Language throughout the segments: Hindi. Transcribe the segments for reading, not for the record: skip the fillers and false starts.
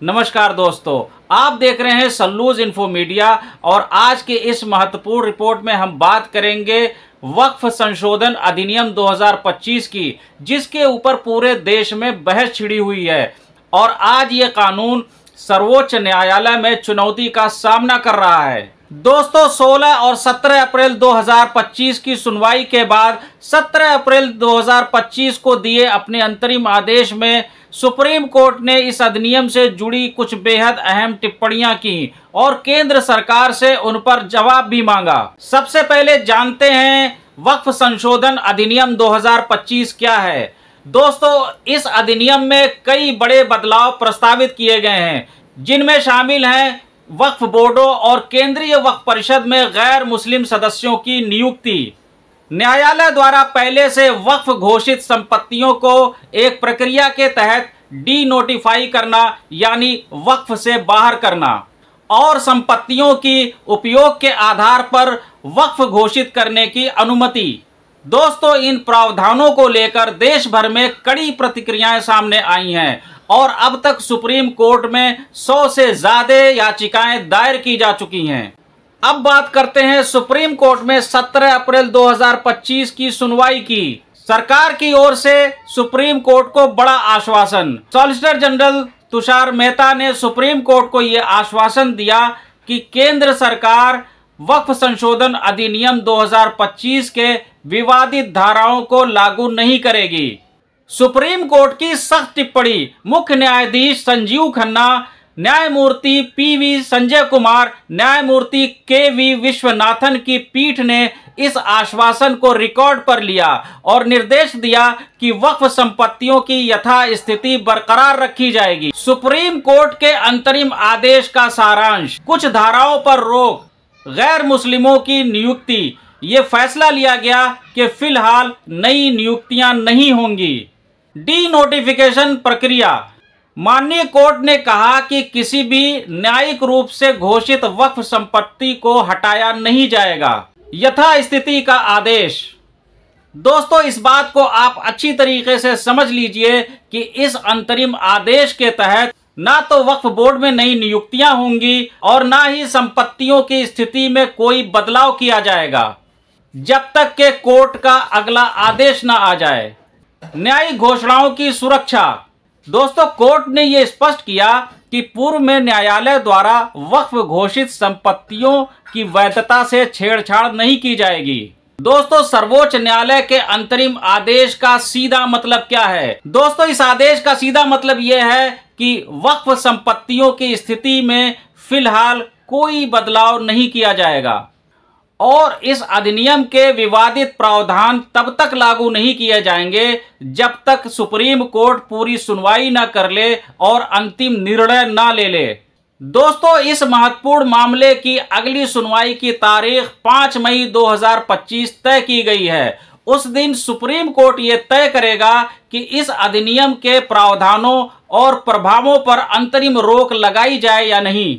नमस्कार दोस्तों, आप देख रहे हैं सल्लूज इन्फो मीडिया और आज के इस महत्वपूर्ण रिपोर्ट में हम बात करेंगे वक्फ संशोधन अधिनियम 2025 की, जिसके ऊपर पूरे देश में बहस छिड़ी हुई है और आज ये कानून सर्वोच्च न्यायालय में चुनौती का सामना कर रहा है। दोस्तों, 16 और 17 अप्रैल 2025 की सुनवाई के बाद 17 अप्रैल 2025 को दिए अपने अंतरिम आदेश में सुप्रीम कोर्ट ने इस अधिनियम से जुड़ी कुछ बेहद अहम टिप्पणियां की और केंद्र सरकार से उन पर जवाब भी मांगा। सबसे पहले जानते हैं वक्फ संशोधन अधिनियम 2025 क्या है। दोस्तों, इस अधिनियम में कई बड़े बदलाव प्रस्तावित किए गए हैं, जिनमें शामिल हैं वक्फ बोर्डों और केंद्रीय वक्फ परिषद में गैर मुस्लिम सदस्यों की नियुक्ति, न्यायालय द्वारा पहले से वक्फ घोषित संपत्तियों को एक प्रक्रिया के तहत डी नोटिफाई करना यानी वक्फ से बाहर करना और संपत्तियों की उपयोग के आधार पर वक्फ घोषित करने की अनुमति। दोस्तों, इन प्रावधानों को लेकर देश भर में कड़ी प्रतिक्रियाएं सामने आई हैं और अब तक सुप्रीम कोर्ट में 100 से ज्यादा याचिकाएं दायर की जा चुकी हैं। अब बात करते हैं सुप्रीम कोर्ट में 17 अप्रैल 2025 की सुनवाई की। सरकार की ओर से सुप्रीम कोर्ट को बड़ा आश्वासन। सॉलिसिटर जनरल तुषार मेहता ने सुप्रीम कोर्ट को यह आश्वासन दिया कि केंद्र सरकार वक्फ संशोधन अधिनियम 2025 के विवादित धाराओं को लागू नहीं करेगी। सुप्रीम कोर्ट की सख्त टिप्पणी। मुख्य न्यायाधीश संजीव खन्ना, न्यायमूर्ति पीवी संजय कुमार, न्यायमूर्ति केवी विश्वनाथन की पीठ ने इस आश्वासन को रिकॉर्ड पर लिया और निर्देश दिया कि वक्फ संपत्तियों की यथास्थिति बरकरार रखी जाएगी। सुप्रीम कोर्ट के अंतरिम आदेश का सारांश। कुछ धाराओं पर रोक, गैर मुस्लिमों की नियुक्ति। ये फैसला लिया गया कि फिलहाल नई नियुक्तियां नहीं होंगी। डी नोटिफिकेशन प्रक्रिया। माननीय कोर्ट ने कहा कि किसी भी न्यायिक रूप से घोषित वक्फ संपत्ति को हटाया नहीं जाएगा। यथास्थिति का आदेश। दोस्तों, इस बात को आप अच्छी तरीके से समझ लीजिए कि इस अंतरिम आदेश के तहत ना तो वक्फ बोर्ड में नई नियुक्तियां होंगी और ना ही संपत्तियों की स्थिति में कोई बदलाव किया जाएगा, जब तक कि कोर्ट का अगला आदेश ना आ जाए। न्यायिक घोषणाओं की सुरक्षा। दोस्तों, कोर्ट ने यह स्पष्ट किया कि पूर्व में न्यायालय द्वारा वक्फ घोषित संपत्तियों की वैधता से छेड़छाड़ नहीं की जाएगी। दोस्तों, सर्वोच्च न्यायालय के अंतरिम आदेश का सीधा मतलब क्या है? दोस्तों, इस आदेश का सीधा मतलब यह है कि वक्फ संपत्तियों की स्थिति में फिलहाल कोई बदलाव नहीं किया जाएगा और इस अधिनियम के विवादित प्रावधान तब तक लागू नहीं किए जाएंगे जब तक सुप्रीम कोर्ट पूरी सुनवाई न कर ले और अंतिम निर्णय न ले ले। दोस्तों, इस महत्वपूर्ण मामले की अगली सुनवाई की तारीख 5 मई 2025 तय की गई है। उस दिन सुप्रीम कोर्ट ये तय करेगा कि इस अधिनियम के प्रावधानों और प्रभावों पर अंतरिम रोक लगाई जाए या नहीं।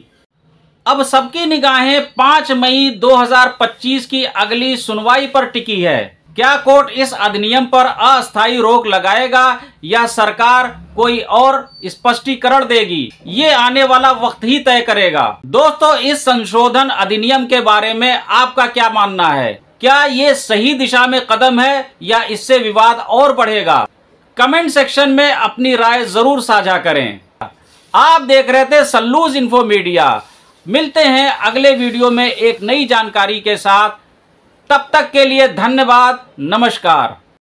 अब सबकी निगाहें 5 मई 2025 की अगली सुनवाई पर टिकी है। क्या कोर्ट इस अधिनियम पर अस्थायी रोक लगाएगा या सरकार कोई और स्पष्टीकरण देगी? ये आने वाला वक्त ही तय करेगा। दोस्तों, इस संशोधन अधिनियम के बारे में आपका क्या मानना है? क्या ये सही दिशा में कदम है या इससे विवाद और बढ़ेगा? कमेंट सेक्शन में अपनी राय जरूर साझा करें। आप देख रहे थे सल्लूज इन्फो मीडिया। मिलते हैं अगले वीडियो में एक नई जानकारी के साथ। तब तक के लिए धन्यवाद। नमस्कार।